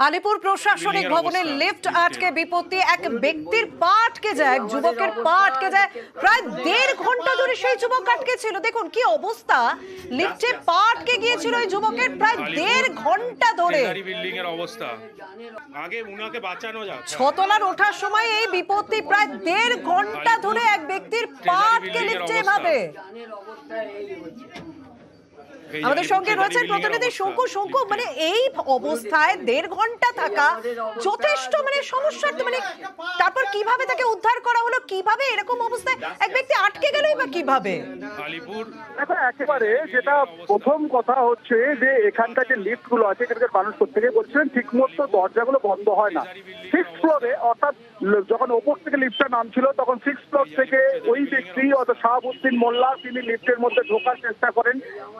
আলিপুর প্রশাসনিক ভবনের লিফট আটকে বিপত্তি, এক ব্যক্তির পা আটকে যায়, এক যুবকের পা আটকে যায়। প্রায় 1.5 ঘন্টা ধরে সেই যুবক আটকে ছিল। দেখুন কি অবস্থা, লিফটে পা আটকে গিয়েছিল ওই যুবকের প্রায় 1.5 ঘন্টা ধরে। বিল্ডিং এর অবস্থা, আগে উনাকে বাঁচানো যাক। 6 তলার ওঠার সময় এই বিপত্তি, প্রায় 1.5 ঘন্টা ধরে এক ব্যক্তির পা আটকে লিফটে এভাবে। আমাদের সঙ্গে রয়েছেন প্রতিনিধি শঙ্কু। শঙ্কু, মানে এই অবস্থায় 1.5 ঘন্টা থাকা যথেষ্ট মানে সমস্যার, মানে তারপর কিভাবে তাকে উদ্ধার করা হলো, কিভাবে এরকম অবস্থায় এক ব্যক্তি আটকে গেলই বা কিভাবে? আলিপুর এখন একেবারে যেটা প্রথম কথা হচ্ছে যে এখানকার যে লিফট গুলো আছে এখানকার মানুষ প্রত্যেকে বলছেন ঠিক মতো দরজাগুলো বন্ধ হয় না। 6th ফ্লোরে, অর্থাৎ যখন ওপর থেকে লিফটটা নামছিল তখন 6th ফ্লোর থেকে ওই ব্যক্তি অর্থাৎ শাহাবুদ্দিন মোল্লা তিনি লিফটের মধ্যে ঢোকার চেষ্টা করেন।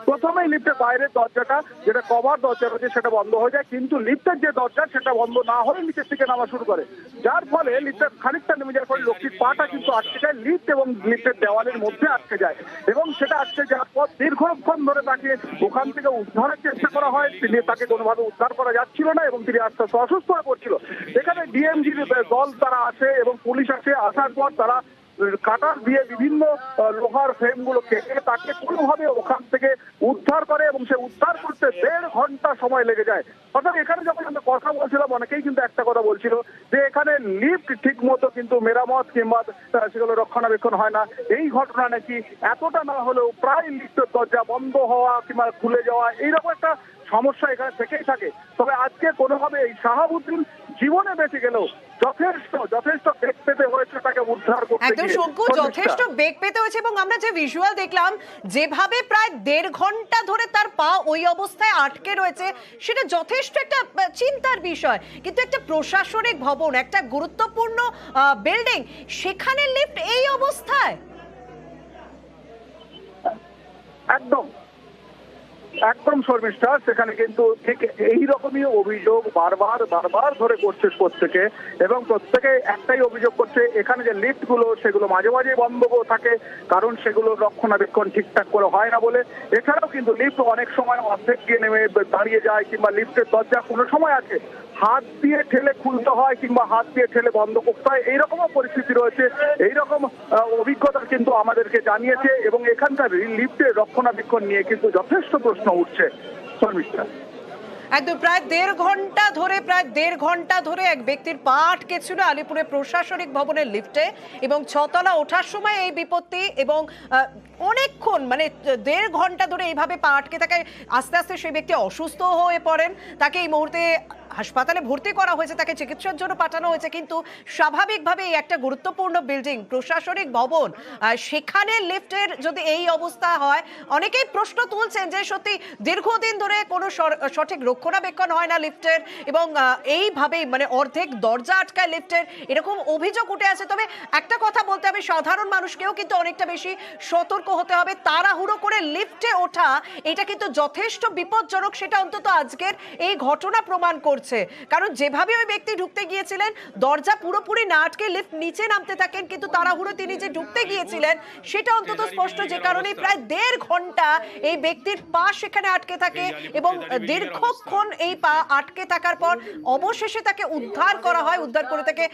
প্রথমেই লিফটের বাইরের দরজাটা, যেটা কভার দরজা রয়েছে, সেটা বন্ধ হয়ে যায়, কিন্তু লিফটের যে দরজা সেটা বন্ধ না হয়ে নিচের থেকে নামা শুরু করে, যার ফলে লিফটের খানিকটা নেমে যাওয়ার ফলে লোকটির পাটা কিন্তু আটকে যায়, লিফট এবং লিফটের দেওয়ালের মধ্যে আটকে যায়। এবং সেটা আটকে যাওয়ার পর দীর্ঘক্ষণ ধরে তাকে ওখান থেকে উদ্ধারের চেষ্টা করা হয়। তাকে কোনোভাবে উদ্ধার করা যাচ্ছিল না এবং তিনি আস্তে আস্তে অসুস্থ হয়ে পড়ছিল। এখানে ডিএমজির দল তারা আসে এবং পুলিশ আসে। আসার পর তারা কাটার দিয়ে বিভিন্ন লোহার ফ্রেম গুলো কেটে তাকে কোনোভাবে ওখান থেকে উদ্ধার করে এবং সে উদ্ধার করতে 1.5 ঘন্টা সময় লেগে যায়। অর্থাৎ এখানে যখন আমরা কথা বলছিলাম অনেকেই কিন্তু একটা কথা বলছিল যে এখানে লিফট ঠিক মতো কিন্তু মেরামত কিংবা সেগুলো রক্ষণাবেক্ষণ হয় না। এই ঘটনা নাকি এতটা না হলেও প্রায় লিফটের দরজা বন্ধ হওয়া কিংবা খুলে যাওয়া এইরকম একটা সমস্যা এখানে থেকেই থাকে। তবে আজকে কোনোভাবে এই শাহাবুদ্দিন জীবনে বেঁচে গেলেও যথেষ্ট বেগ পেতে হয়েছে তাকে উদ্ধার করতে। একদম শঙ্কু, যথেষ্ট বেগ পেতে হয়েছে এবং আমরা যে ভিজুয়াল দেখলাম, যেভাবে প্রায় 1.5 ঘন্টা ধরে তার পা ওই অবস্থায় আটকে রয়েছে, সেটা যথেষ্ট একটা চিন্তার বিষয়। কিন্তু একটা প্রশাসনিক ভবন, একটা গুরুত্বপূর্ণ বিল্ডিং, সেখানে লিফট এই অবস্থায়। একদম শর্মিষ্ঠা, সেখানে কিন্তু ঠিক এইরকমই অভিযোগ বারবার ধরে করছে প্রত্যেকে, এবং প্রত্যেকে একটাই অভিযোগ করছে এখানে যে লিফট গুলো সেগুলো মাঝে মাঝে বন্ধ থাকে, কারণ সেগুলো রক্ষণাবেক্ষণ ঠিকঠাক করে হয় না বলে। এছাড়াও কিন্তু লিফট অনেক সময় অর্ধেক গিয়ে নেমে দাঁড়িয়ে যায়, কিংবা লিফটের দরজা কোনো সময় আছে হাত দিয়ে ঠেলে খুলতে হয় কিংবা হাত দিয়ে ঠেলে বন্ধ করতে হয়, এইরকমও পরিস্থিতি রয়েছে। এইরকম অভিজ্ঞতা কিন্তু আমাদেরকে জানিয়েছে এবং এখানকার লিফটের রক্ষণাবেক্ষণ নিয়ে কিন্তু যথেষ্ট প্রশ্ন উঠছে। শর্মিষ্ঠা, একদম প্রায় 1.5 ঘন্টা ধরে এক ব্যক্তির পা আটকে ছিল আলিপুরের প্রশাসনিক ভবনের লিফটে এবং 6 তলা ওঠার সময় এই বিপত্তি, এবং অনেকক্ষণ মানে 1.5 ঘন্টা ধরে এইভাবে পা আটকে থাকায় আস্তে আস্তে সেই ব্যক্তি অসুস্থ হয়ে পড়েন। তাকে এই মুহূর্তে হাসপাতালে ভর্তি করা হয়েছে, তাকে চিকিৎসার জন্য পাঠানো হয়েছে। কিন্তু স্বাভাবিকভাবে একটা গুরুত্বপূর্ণ বিল্ডিং, প্রশাসনিক ভবন, সেখানে লিফটের যদি এই অবস্থা হয়, অনেকেই প্রশ্ন তুলছেন যে সত্যি দীর্ঘদিন ধরে কোনো সঠিক রক্ষণাবেক্ষণ হয় না লিফটের, এবং এইভাবেই মানে অর্ধেক দরজা আটকায় লিফটের, এরকম অভিযোগ উঠে আছে। তবে একটা কথা বলতে হবে, সাধারণ মানুষকেও কিন্তু অনেকটা বেশি সতর্ক হতে হবে। তাড়াহুড়ো করে লিফটে ওঠা এটা কিন্তু যথেষ্ট বিপজ্জনক, সেটা অন্তত আজকের এই ঘটনা প্রমাণ করছে। কারণ যেভাবে ওই ব্যক্তি ঢুকতে গিয়েছিলেন, দরজা পুরোপুরি না আটকে লিফট নিচে নামতে থাকেন, কিন্তু তাড়াহুড়ো তিনি যে ঢুকতে গিয়েছিলেন সেটা অন্তত স্পষ্ট, যে কারণে প্রায় 1.5 ঘন্টা এই ব্যক্তির পা সেখানে আটকে থাকে এবং দীর্ঘক্ষণ এই পা আটকে থাকার পর অবশেষে তাকে উদ্ধার করা হয়। উদ্ধার করে তাকে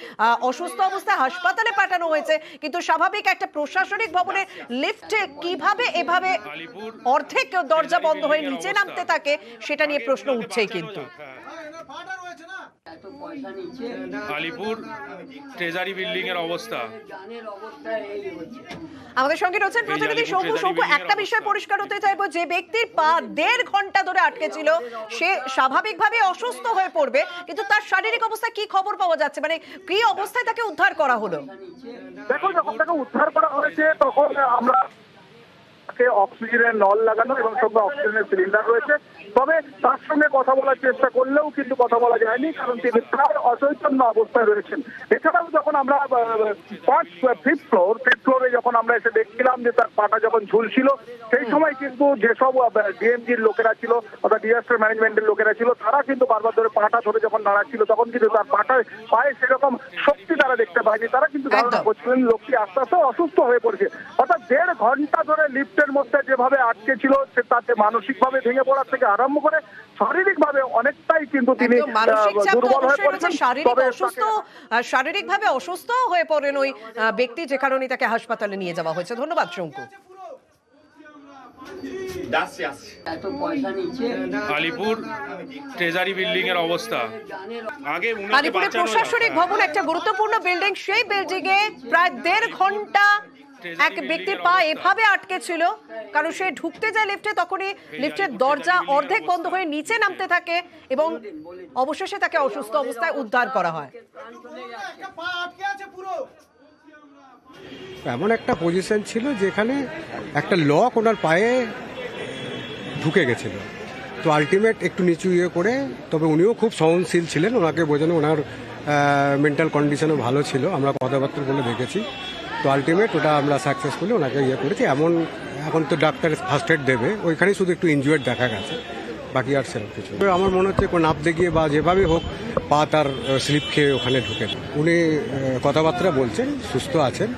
অসুস্থ অবস্থায় হাসপাতালে পাঠানো হয়েছে। কিন্তু স্বাভাবিক একটা প্রশাসনিক ভবনের লিফটে কিভাবে এভাবে অর্ধেক দরজা বন্ধ হয়ে নিচে নামতে থাকে, সেটা নিয়ে প্রশ্ন উঠছেই। কিন্তু আলিপুর ট্রেজারি বিল্ডিং এর অবস্থা, আমাদের সঙ্গে রয়েছেন প্রতিনিধি শঙ্কু। শঙ্কু, একটা বিষয় পরিষ্কার হতে চাইবো, যে ব্যক্তির পা 1.5 ঘন্টা ধরে আটকে ছিল সে স্বাভাবিকভাবে অসুস্থ হয়ে পড়বে, কিন্তু তার শারীরিক অবস্থা কি খবর পাওয়া যাচ্ছে, মানে কি অবস্থায় তাকে উদ্ধার করা হলো? দেখো, যখন তাকে উদ্ধার করা হয়েছে তখন আমরা অক্সিজেনের নল লাগানো এবং সঙ্গে অক্সিজেনের সিলিন্ডার রয়েছে। তবে তার সঙ্গে কথা বলার চেষ্টা করলেও কিন্তু কথা বলা যায়নি, কারণ তিনি প্রায় অচৈতন্য অবস্থায় রয়েছেন। এছাড়াও যখন আমরা 5th ফ্লোরে যখন আমরা এসে দেখছিলাম যে তার পাটা যখন ঝুলছিল, সেই সময় কিন্তু যেসব ডিএমজির লোকেরা ছিল অর্থাৎ ডিজাস্টার ম্যানেজমেন্টের লোকেরা ছিল, তারা কিন্তু বারবার ধরে পাটা ধরে যখন নাড়াচ্ছিল, তখন কিন্তু তার পায়ে সেরকম শক্তি তারা দেখতে পায়নি। তারা কিন্তু ধারণা করছিলেন লোকটি আস্তে আস্তে অসুস্থ হয়ে পড়েছে। অর্থাৎ 1.5 ঘন্টা ধরে লিফট লিফটের মধ্যে যেভাবে আটকে ছিল সে তাতে মানসিকভাবে ভেঙে পড়ার থেকে আরম্ভ করে শারীরিকভাবে অনেকটাই কিন্তু তিনি একদম মানসিক চাপ তো দুর্বল হয়ে অবশ্যই রয়েছে, পড়েছেন। তবে শারীরিকভাবে অসুস্থ হয়ে পড়েন ওই ব্যক্তি, যে কারণে তাকে হাসপাতালে নিয়ে যাওয়া হয়েছে। ধন্যবাদ শঙ্কু। আলিপুর ট্রেজারি বিল্ডিং এর অবস্থা, আগে উনাকে আলিপুরে বাঁচানো প্রশাসনিক ভবন একটা গুরুত্বপূর্ণ বিল্ডিং, সেই বিল্ডিং এ প্রায় 1.5 ঘন্টা এক ব্যক্তির পা এভাবে আটকে ছিল, কারণ সে ঢুকতে যায় লিফটে, তখনই লিফটের দরজা অর্ধেক বন্ধ হয়ে নিচে নামতে থাকে এবং অবশেষে তাকে অসুস্থ অবস্থায় উদ্ধার করা হয়। এমন একটা পজিশন ছিল যেখানে একটা লক ওনার পায়ে ঢুকে গেছিল, তো আলটিমেট একটু নিচু করে, তবে উনিও খুব সহনশীল ছিলেন, ওনাকে বোঝানো, ওনার মেন্টাল কন্ডিশনও ভালো ছিল, আমরা কথাবার্তা বলে দেখেছি, তো আলটিমেট ওটা আমরা সাকসেসফুলি ওনাকে করেছি। এখন তো ডাক্তার ফার্স্ট এড দেবে, ওইখানেই শুধু একটু ইনজুয়ার্ড দেখা গেছে, বাকি আর সেরকম কিছু। আমার মনে হচ্ছে নাপতে গিয়ে বা যেভাবে হোক পা তার স্লিপ খেয়ে ওখানে ঢুকে, উনি কথাবার্তা বলছেন, সুস্থ আছেন।